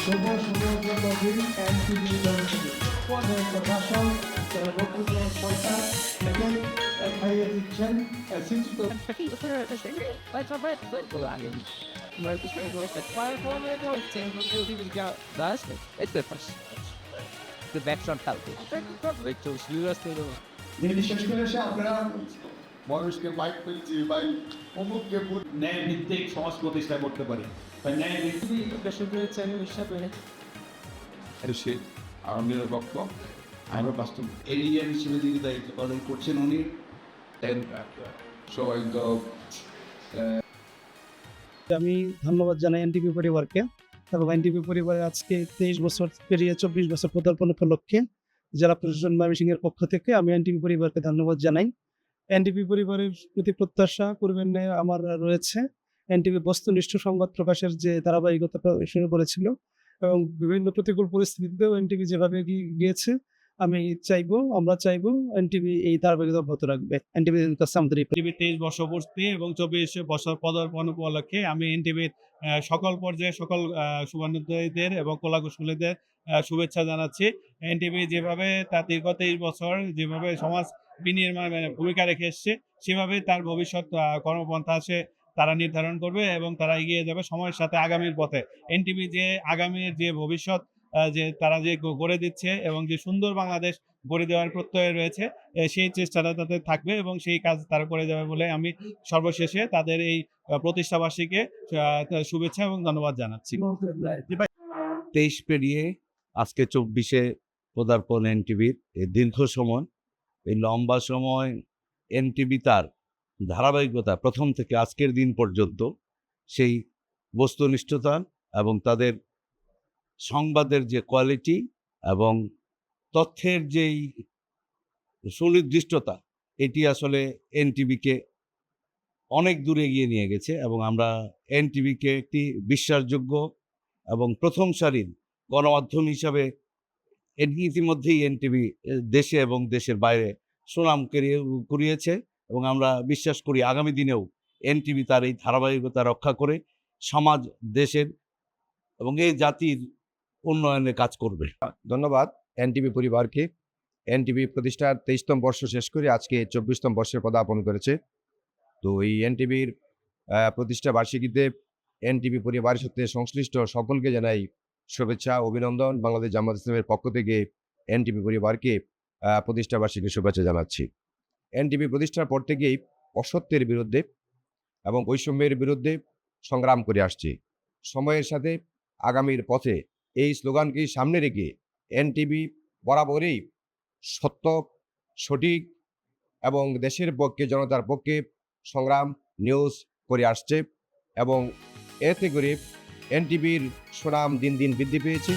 Somos unos de los NTV for the international revolutionary podcast again at higher education since the background healthy. বিশেষ করে সে আপনারা মানুষকে mic পেয়েছি বা অমুককে ন্যায় ভিত্তিক সমাজ প্রতিষ্ঠা করতে পারি তাই ন্যায় ভিত্তিক বেসরকারি চ্যানেল হিসাবে সে আনন্দের বক্তব্য আমরা বাস্তব এরিয়া হিসেবে যিনি দায়িত্ব পালন করছেন উনি সবাই আমি ধন্যবাদ জানাই এনটিভি পরিবারকে এবং এনটিভি পরিবারের আজকে 23 বছর পেরিয়ে 24 বছর পদার্পণ উপলক্ষে জেলা প্রশাসন ময়মনসিংহের পক্ষ থেকে আমি এনটিভি পরিবারকে ধন্যবাদ জানাই। এনটিভি পরিবারের প্রতি প্রত্যাশা করবেন আমার রয়েছে। এনটিভি বস্তুনিষ্ঠ সংবাদ প্রকাশের যে ধারাবাহিকতা শুরু করেছিল এবং বিভিন্ন প্রতিকূল পরিস্থিতিতেও এনটিভি যেভাবে গিয়েছে আমরা চাইবো এনটিভি এই ধারাবাহিকতা অব্যাহত রাখবে। এনটিভি আমাদের 23 বর্ষপূর্তি এবং 24 বছর পদার্পণ উপলক্ষে আমি এনটিভির সকল পর্যায়ে সকল শুভানুধ্যায়ীদের এবং কলাকুশলীদের শুভেচ্ছা জানাচ্ছি। এনটিভি যেভাবে তার দীর্ঘ 23 বছর যেভাবে সমাজ বিনির্মাণে ভূমিকা রেখে এসছে সেভাবে তার ভবিষ্যৎ কর্মপন্থা তারা নির্ধারণ করবে এবং তারা এগিয়ে যাবে সময়ের সাথে আগামীর পথে। এনটিভি যে আগামীর যে ভবিষ্যৎ যে তারা যে গড়ে দিচ্ছে এবং যে সুন্দর বাংলাদেশ গড়ে দেওয়ার প্রত্যয় রয়েছে সেই চেষ্টাটা তাদের থাকবে এবং সেই কাজ তারা করে যাবে বলে আমি সর্বশেষে তাদের এই প্রতিষ্ঠাবার্ষিকীকে শুভেচ্ছা এবং ধন্যবাদ জানাচ্ছি। 23 পেরিয়ে আজকে 24-এ পদার্পণ এনটিভির এই দীর্ঘ সময়, এই লম্বা সময় এনটিভি তার ধারাবাহিকতা প্রথম থেকে আজকের দিন পর্যন্ত সেই বস্তুনিষ্ঠতা এবং তাদের সংবাদের যে কোয়ালিটি এবং তথ্যের যেই সুনির্দিষ্টতা এটি আসলে এনটিভিকে অনেক দূরে এগিয়ে নিয়ে গেছে এবং আমরা এনটিভিকে একটি বিশ্বাসযোগ্য এবং প্রথম সারির গণমাধ্যম হিসাবে ইতিমধ্যেই এনটিভি দেশে এবং দেশের বাইরে সুনাম কুড়িয়েছে এবং আমরা বিশ্বাস করি আগামী দিনেও এনটিভি তার এই ধারাবাহিকতা রক্ষা করে সমাজ, দেশের এবং এই জাতির উন্নয়নে কাজ করবে। ধন্যবাদ এনটিভি পরিবারকে। এনটিভি প্রতিষ্ঠার 23তম বর্ষ শেষ করে আজকে 24তম বর্ষে পদার্পণ করেছে। তো এই এনটিভির প্রতিষ্ঠা বার্ষিকীতে এনটিভি পরিবারের সাথে সংশ্লিষ্ট সকলকে জানাই শুভেচ্ছা, অভিনন্দন। বাংলাদেশ জামাত ইসলামের পক্ষ থেকে এনটিভি পরিবারকে প্রতিষ্ঠা বার্ষিকীর শুভেচ্ছা জানাচ্ছি। এনটিভি প্রতিষ্ঠার পর থেকেই অসত্যের বিরুদ্ধে এবং বৈষম্যের বিরুদ্ধে সংগ্রাম করে আসছে। সময়ের সাথে আগামীর পথে এই স্লোগানকে সামনে রেখে এনটিভি বরাবরই সত্য, সঠিক এবং দেশের পক্ষে, জনতার পক্ষে সংগ্রাম নিউজ করে আসছে এবং এতে করে এনটিভির সুনাম দিন দিন বৃদ্ধি পেয়েছে।